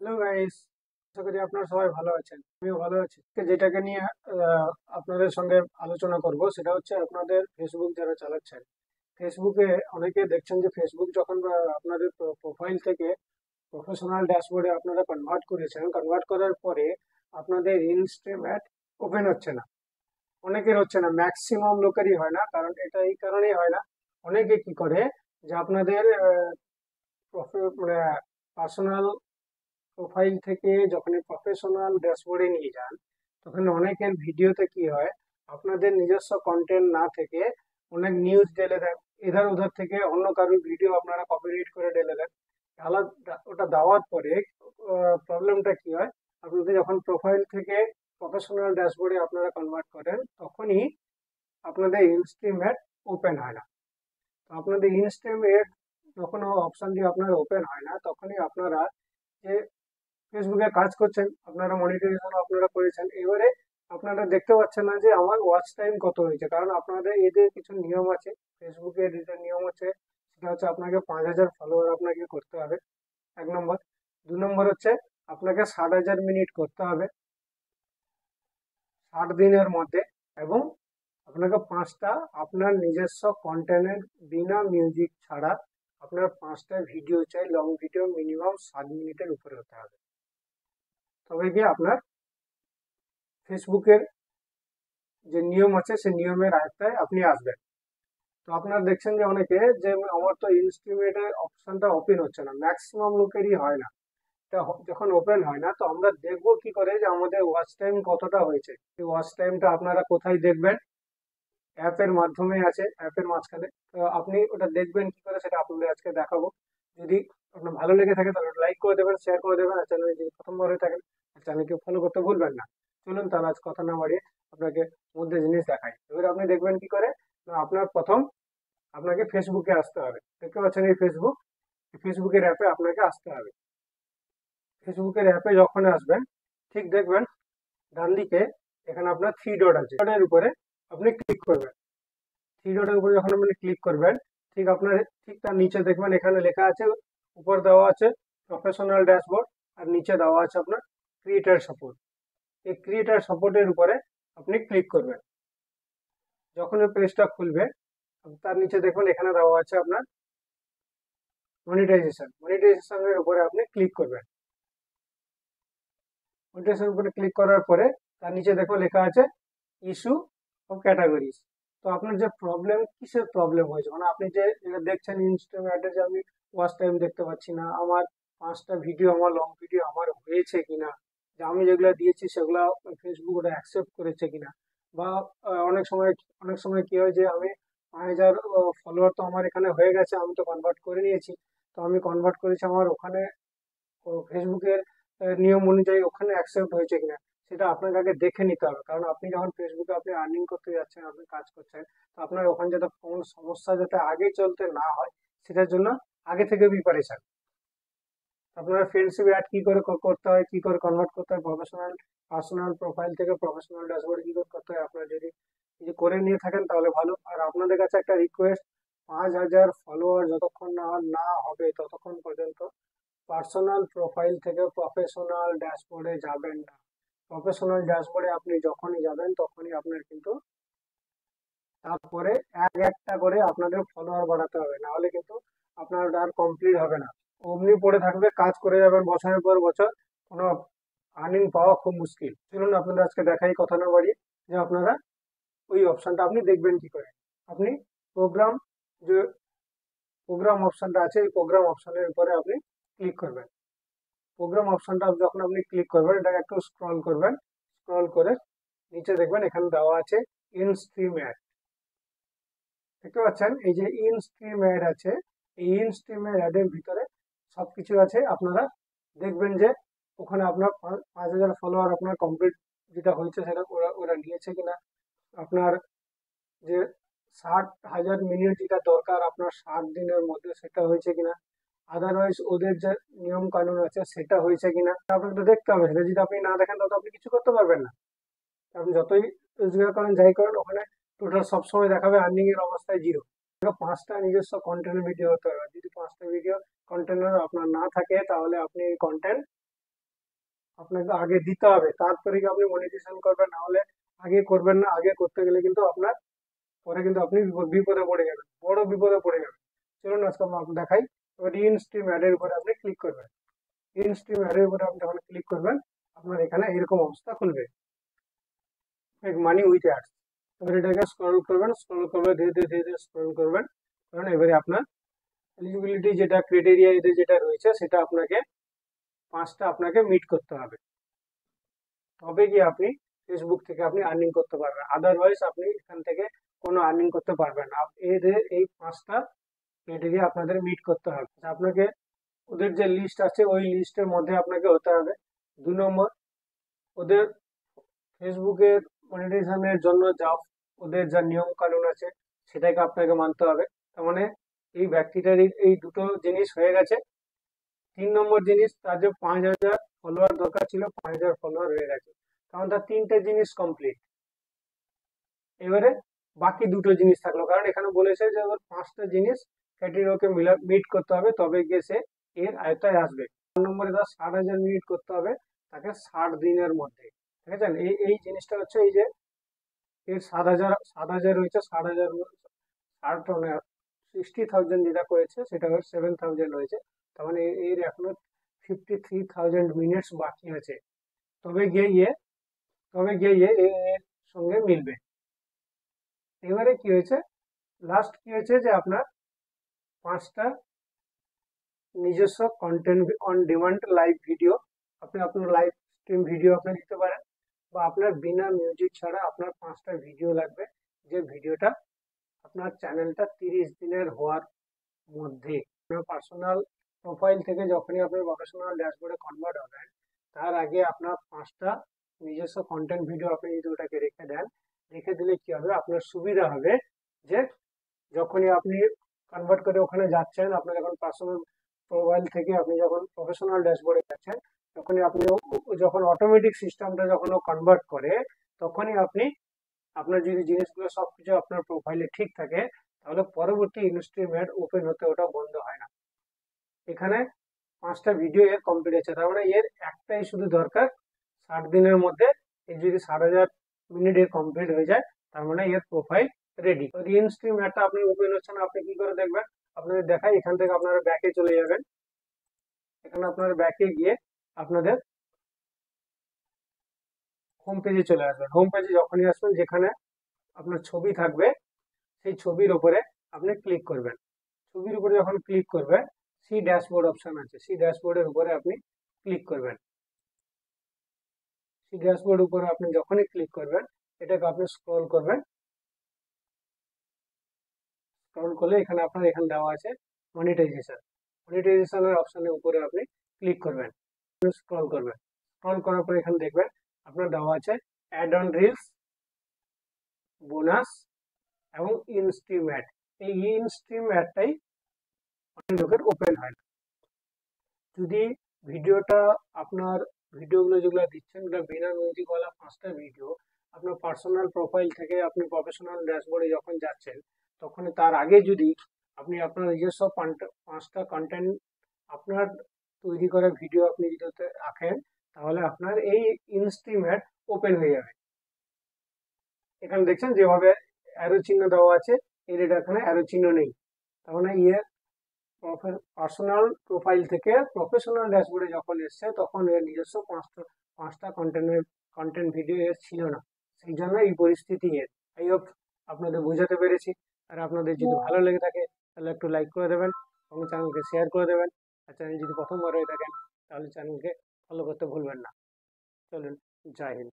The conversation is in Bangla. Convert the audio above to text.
হ্যালো গাইস, আশা করি আপনারা সবাই ভালো আছেন। আমিও ভালো আছি। যেটাকে নিয়ে আপনাদের সঙ্গে আলোচনা করব সেটা হচ্ছে আপনাদের ফেসবুক যারা চালাচ্ছেন। ফেসবুকে অনেকে দেখছেন যে ফেসবুক যখন আপনাদের প্রোফাইল থেকে প্রফেশনাল ড্যাশবোর্ডে আপনারা কনভার্ট করেছেন, কনভার্ট করার পরে আপনাদের ইনস্ট্রিম অ্যাড ওপেন হচ্ছে না। অনেকের হচ্ছে না, ম্যাক্সিমাম লোকেরই হয় না। কারণ এটা এই কারণেই হয় না, অনেকে কি করে যে আপনাদের মানে পার্সোনাল প্রোফাইল থেকে যখন প্রফেশনাল ড্যাশবোর্ডে নিয়ে যান, তখন অনেকের ভিডিওতে কি হয়, আপনাদের নিজস্ব কন্টেন্ট না থেকে অনেক নিউজ ঢেলে দেন। এধার ওধার থেকে অন্য কারোর ভিডিও আপনারা কপিরাইট করে ঢেলে দেন। ওটা দেওয়ার পরে প্রবলেমটা কি হয়, আপনাদের যখন প্রোফাইল থেকে প্রফেশনাল ড্যাশবোর্ডে আপনারা কনভার্ট করেন, তখনই আপনাদের ইনস্ট্রিম অ্যাড ওপেন হয় না। তো আপনাদের ইনস্ট্রিম অ্যাড যখন অপশনটি আপনার ওপেন হয় না, তখনই আপনারা যে ফেসবুকে কাজ করছেন, আপনারা মনিটরিজেশন আপনারা করেছেন, এবারে আপনারা দেখতে পাচ্ছেন না যে আমার ওয়াচ টাইম কত হয়েছে। কারণ আপনাদের এদের কিছু নিয়ম আছে, ফেসবুকের যেটা নিয়ম আছে সেটা হচ্ছে আপনাকে 5,000 ফলোয়ার আপনাকে করতে হবে, 1 নম্বর। 2 নম্বর হচ্ছে আপনাকে 60,000 মিনিট করতে হবে 60 দিনের মধ্যে। এবং আপনাকে 5টা আপনার নিজস্ব কন্টেন্টের বিনা মিউজিক ছাড়া আপনার 5টা ভিডিও চাই, লং ভিডিও, মিনিমাম 7 মিনিটের উপরে হতে হবে। তবে গিয়ে আপনার ফেসবুকের যে নিয়ম আছে সেই নিয়মের আয়ত্তায় আপনি আসবেন। তো আপনারা দেখছেন যে অনেকে যে আমার তো ইনস্ট্রিমেটের অপশনটা ওপেন হচ্ছে না, ম্যাক্সিমাম লোকেরই হয় না। যখন ওপেন হয় না, তো আমরা দেখবো কি করে যে আমাদের ওয়াচ টাইম কতটা হয়েছে। এই ওয়াচ টাইমটা আপনারা কোথায় দেখবেন? অ্যাপের মাধ্যমে আছে, অ্যাপের মাঝখানে। তো আপনি ওটা দেখবেন কি করে সেটা আপনাদের আজকে দেখাবো। যদি আপনার ভালো লেগে থাকে তাহলে লাইক করে দেবেন, শেয়ার করে দেবেন। আর চ্যানেলে যদি প্রথমবার হয়ে থাকেন, চ্যানেলকে ফলো করতে ভুলবেন না। চলুন তাহলে আজ কথা না বাড়িয়ে আপনাকে মধ্যে জিনিস দেখাই। এবার আপনি দেখবেন কি করে না, আপনার প্রথম আপনাকে ফেসবুকে আসতে হবে। দেখতে পাচ্ছেন এই ফেসবুক, ফেসবুকের অ্যাপে আপনাকে আসতে হবে। ফেসবুকের অ্যাপে যখন আসবেন, ঠিক দেখবেন ডান দিকে এখানে আপনার থ্রি ডট আছে, ডটের উপরে আপনি ক্লিক করবেন। থ্রি ডটের উপরে যখন আপনি ক্লিক করবেন, ঠিক আপনার ঠিক তার নিচে দেখবেন এখানে লেখা আছে, উপর দেওয়া আছে প্রফেশনাল ড্যাশবোর্ড, আর নিচে দেওয়া আছে আপনার ক্রিয়েটার সাপোর্ট। এই ক্রিয়েটার সাপোর্টের উপরে আপনি ক্লিক করবেন। যখন ওই পেজটা খুলবে, তার নিচে দেখবেন এখানে দেওয়া আছে আপনার মনিটাইজেশন। মনিটাইজেশনের উপরে আপনি ক্লিক করবেন। মনিটাইজেশনের উপরে ক্লিক করার পরে তার নিচে দেখো লেখা আছে ইস্যু অফ ক্যাটাগরিজ। তো আপনার যে প্রবলেম, কিসের প্রবলেম হয়েছে, মানে আপনি যে যেটা দেখছেন ইনস্টাগ্রামে যে আমি ওয়াচ টাইম দেখতে পাচ্ছি না, আমার 5টা ভিডিও, আমার লং ভিডিও আমার হয়েছে কিনা, যে আমি যেগুলো দিয়েছি সেগুলো ফেসবুক ওটা অ্যাকসেপ্ট করেছে কিনা, বা অনেক সময় কি হয় যে আমি 5,000 ফলোয়ার তো আমার এখানে হয়ে গেছে, আমি তো কনভার্ট করে নিয়েছি। তো আমি কনভার্ট করেছি, আমার ওখানে ফেসবুকের নিয়ম অনুযায়ী ওখানে অ্যাকসেপ্ট হয়েছে কিনা সেটা আপনাকে আগে দেখে নিতে হবে। কারণ আপনি যখন ফেসবুকে আপনি আর্নিং করতে যাচ্ছেন, আপনি কাজ করছেন, তো আপনার ওখানে যাতে কোনো সমস্যা যাতে আগে চলতে না হয়, সেটার জন্য আগে থেকে প্রিপারেশন। আপনার ফ্রেন্ডশিপ অ্যাড কি করে করতে হয়, কি করে কনভার্ট করতে হয়, পার্সোনাল প্রোফাইল থেকে প্রফেশনাল ড্যাশবোর্ড কি করে করতে হয়, আপনারা যদি কিছু করে নিয়ে থাকেন তাহলে ভালো। আর আপনাদের কাছে একটা রিকোয়েস্ট, 5,000 ফলোয়ার যতক্ষণ না না হবে ততক্ষণ পর্যন্ত পার্সোনাল প্রোফাইল থেকে প্রফেশনাল ড্যাশবোর্ডে যাবেন না। প্রফেশনাল ড্যাশবোর্ডে আপনি যখনই যাবেন তখনই আপনার কিন্তু তারপরে একটা করে আপনাদের ফলোয়ার বাড়াতে হবে, না হলে কিন্তু আপনার আর কমপ্লিট হবে না। অমনি পড়ে থাকবে, কাজ করে যাবেন বছরের পর বছর, কোনো আর্নিং পাওয়া খুব মুশকিল। চলুন আপনাদের আজকে দেখাই কথা না বাড়িয়ে যে আপনারা ওই অপশনটা আপনি দেখবেন কি করে। আপনি প্রোগ্রাম, যে প্রোগ্রাম অপশনটা আছে, এই প্রোগ্রাম অপশনের উপরে আপনি ক্লিক করবেন। প্রোগ্রাম অপশনটা যখন আপনি ক্লিক করবেন, এটাকে একটু স্ক্রল করবেন। স্ক্রল করে নিচে দেখবেন এখানে দেওয়া আছে ইন স্ট্রিম অ্যাড। দেখতে পাচ্ছেন এই যে ইন স্ট্রিম অ্যাড আছে, এই ইন স্ট্রিম অ্যাডের ভিতরে সবকিছু আছে। আপনারা দেখবেন যে ওখানে আপনার 5,000 ফলোয়ার আপনার কমপ্লিট যেটা হয়েছে সেটা ওরা ওরা নিয়েছে কিনা, আপনার যে 60,000 মিনিট যেটা দরকার আপনার 60 দিনের মধ্যে সেটা হয়েছে কিনা, আদারওয়াইজ ওদের যে নিয়ম কানুন আছে সেটা হয়েছে কিনা আপনাকে তো দেখতে হবে। সেটা যদি আপনি না দেখেন তাহলে তো আপনি কিছু করতে পারবেন না। আপনি যতই রোজগার করেন যাই করেন, ওখানে টোটাল সবসময় দেখাবে আর্নিং এর অবস্থায় জিরো। 5টা নিজস্ব কন্টেন্ট ভিডিও হতে হবে। আর যদি 5টা ভিডিও কন্টেন্ট আপনার না থাকে তাহলে আপনি এই কন্টেন্ট আপনাকে আগে দিতে হবে, তারপরে কি আপনি মনিটাইজেশন করবেন, না হলে আগে করবেন না। আগে করতে গেলে কিন্তু আপনার পরে কিন্তু আপনি বিপদে পড়ে যাবেন, বড় বিপদে পড়ে যাবেন। চলুন আজকে আমরা আপনাকে দেখাই। এবার ইন স্ট্রিম অ্যাডের উপরে আপনি ক্লিক করবেন। ইন স্ট্রিম অ্যাডের উপরে আপনি যখন ক্লিক করবেন, আপনার এখানে এরকম অবস্থা খুলবে, মেক মানি উইথ অ্যাডস। এবার এটাকে স্ক্রল করবেন, স্ক্রল করবে ধীরে ধীরে ধীরে ধীরে স্ক্রল করবেন। কারণ এবারে আপনার এলিজিবিলিটি যেটা ক্রাইটেরিয়া এদের যেটা রয়েছে সেটা আপনাকে 5টা আপনাকে মিট করতে হবে, তবে গিয়ে আপনি ফেসবুক থেকে আপনি আর্নিং করতে পারবেন। আদারওয়াইজ আপনি এখান থেকে কোনো আর্নিং করতে পারবেন না। এদের এই 5টা ক্রাইটেরিয়া আপনাদের মিট করতে হবে। আপনাকে ওদের যে লিস্ট আছে ওই লিস্টের মধ্যে আপনাকে হতে হবে। 2 নম্বর, ওদের ফেসবুকের মনিটাইজেশনের জন্য যা ওদের যা নিয়ম কানুন আছে সেটাকে আপনাকে মানতে হবে। তার মানে এই ব্যক্তিটার এই দুটো জিনিস হয়ে গেছে। 3 নম্বর জিনিস, তার যে 5,000 ফলোয়ার দরকার ছিল, 5,000 ফলোয়ার হয়ে গেছে, কারণ তার 3টে জিনিস কমপ্লিট। এবারে বাকি দুটো জিনিস থাকলো, কারণ এখানে বলেছে যে ওর 5টা জিনিস ক্রাইটেরিয়াকে মিট করতে হবে, তবে গিয়ে সে এর আয়তায় আসবে। 4 নম্বরে তার 60,000 মিনিট করতে হবে তাকে 60 দিনের মধ্যে। ঠিক আছে, এই এই জিনিসটা হচ্ছে এই যে এর 7,000 রয়েছে, 60,000 60,000 যেটা করেছে সেটা 7,000 হয়েছে। তার মানে এর এখনো 53,000 মিনিটস বাকি আছে, তবে গিয়ে এর সঙ্গে মিলবে। এবারে কি হয়েছে, লাস্ট কি হয়েছে যে আপনার 5টা নিজস্ব content on demand live video, আপনি আপনার লাইভ স্ট্রিম ভিডিও আপনি দিতে পারেন, বা আপনার বিনা মিউজিক ছাড়া আপনার 5টা ভিডিও লাগবে, যে ভিডিওটা আপনার চ্যানেলটা 30 দিনের হওয়ার মধ্যে। আপনার পার্সোনাল প্রোফাইল থেকে যখনই আপনি প্রফেশনাল ড্যাশবোর্ডে কনভার্ট হবেন, তার আগে আপনার 5টা নিজস্ব কন্টেন্ট ভিডিও আপনি যদি ওটাকে রেখে দেন, রেখে দিলে কি হবে, আপনার সুবিধা হবে যে যখনই আপনি কনভার্ট করে ওখানে যাচ্ছেন, আপনার যখন পার্সোনাল প্রোফাইল থেকে আপনি যখন প্রফেশনাল ড্যাশবোর্ডে যাচ্ছেন, তখনই আপনি যখন অটোমেটিক সিস্টেমটা যখন ও কনভার্ট করে, তখনই আপনি আপনার যদি জিনিসগুলো সবকিছু আপনার প্রোফাইলে ঠিক থাকে, তাহলে পরবর্তী ইনস্ট্রিম অ্যাড ওপেন হতে ওটা বন্ধ হয় না। এখানে 5টা ভিডিও এর কমপ্লিট আছে, তার মানে এর একটাই শুধু দরকার 60 দিনের মধ্যে। এর যদি 60,000 মিনিট এর কমপ্লিট হয়ে যায়, তার মানে এর প্রোফাইল রেডি। ইনস্ট্রিম অ্যাডটা আপনি ওপেন হচ্ছে না, আপনি কি করে দেখবেন, আপনাদের দেখাই। এখান থেকে আপনারা ব্যাকে চলে যাবেন। এখানে আপনারা ব্যাকে গিয়ে আপনাদের হোম পেজে চলে আসবেন। হোম পেজে যখনই আসবেন, যেখানে আপনার ছবি থাকবে, সেই ছবির উপরে আপনি ক্লিক করবেন। ছবির উপরে যখন ক্লিক করবেন, সি ড্যাশবোর্ড অপশন আছে, সি ড্যাশবোর্ডের উপরে আপনি ক্লিক করবেন। সি ড্যাশবোর্ড উপরে আপনি যখনই ক্লিক করবেন, এটাকে আপনি স্ক্রল করবেন। স্ক্রল করলে এখানে আপনার এখানে দেওয়া আছে মনিটাইজেশন। মনিটাইজেশনের অপশনের উপরে আপনি ক্লিক করবেন, স্ক্রল করবেন। স্ক্রল করার পরে এখানে দেখবেন আপনার দেওয়া আছে অ্যাড অন রিলস, বোনাস এবং ইনস্ট্রিম অ্যাড। এই ইনস্ট্রিম অ্যাডটাই অনেক লোকের ওপেন হয় না। যদি ভিডিওটা আপনার ভিডিওগুলো যেগুলো দিচ্ছেন ওটা বিনা মিউজিকওয়ালা 5টা ভিডিও, আপনার পার্সোনাল প্রোফাইল থেকে আপনি প্রফেশনাল ড্যাশবোর্ডে যখন যাচ্ছেন, তখন তার আগে যদি আপনি আপনার নিজস্ব 5টা কন্টেন্ট আপনার তৈরি করা ভিডিও আপনি যদি ওতে রাখেন, তাহলে আপনার এই ইনস্ট্রিম অ্যাড ওপেন হয়ে যাবে। এখানে দেখছেন যেভাবে অ্যারো চিহ্ন দেওয়া আছে, এর এখানে অ্যারো চিহ্ন নেই। তার মানে পার্সোনাল প্রোফাইল থেকে প্রফেশনাল ড্যাশবোর্ডে যখন এসছে, তখন এর নিজস্ব 5টা কন্টেন্ট ভিডিও এর ছিল না, সেই জন্য এই পরিস্থিতি এর। আই হোপ আপনাদের বোঝাতে পেরেছি। আর আপনাদের যদি ভালো লেগে থাকে তাহলে একটু লাইক করে দেবেন এবং চ্যানেলকে শেয়ার করে দেবেন। আর চ্যানেল যদি প্রথমবার হয়ে থাকেন তাহলে চ্যানেলকে ফলো করতে ভুলবেন না। চলুন, জয় হিন্দ।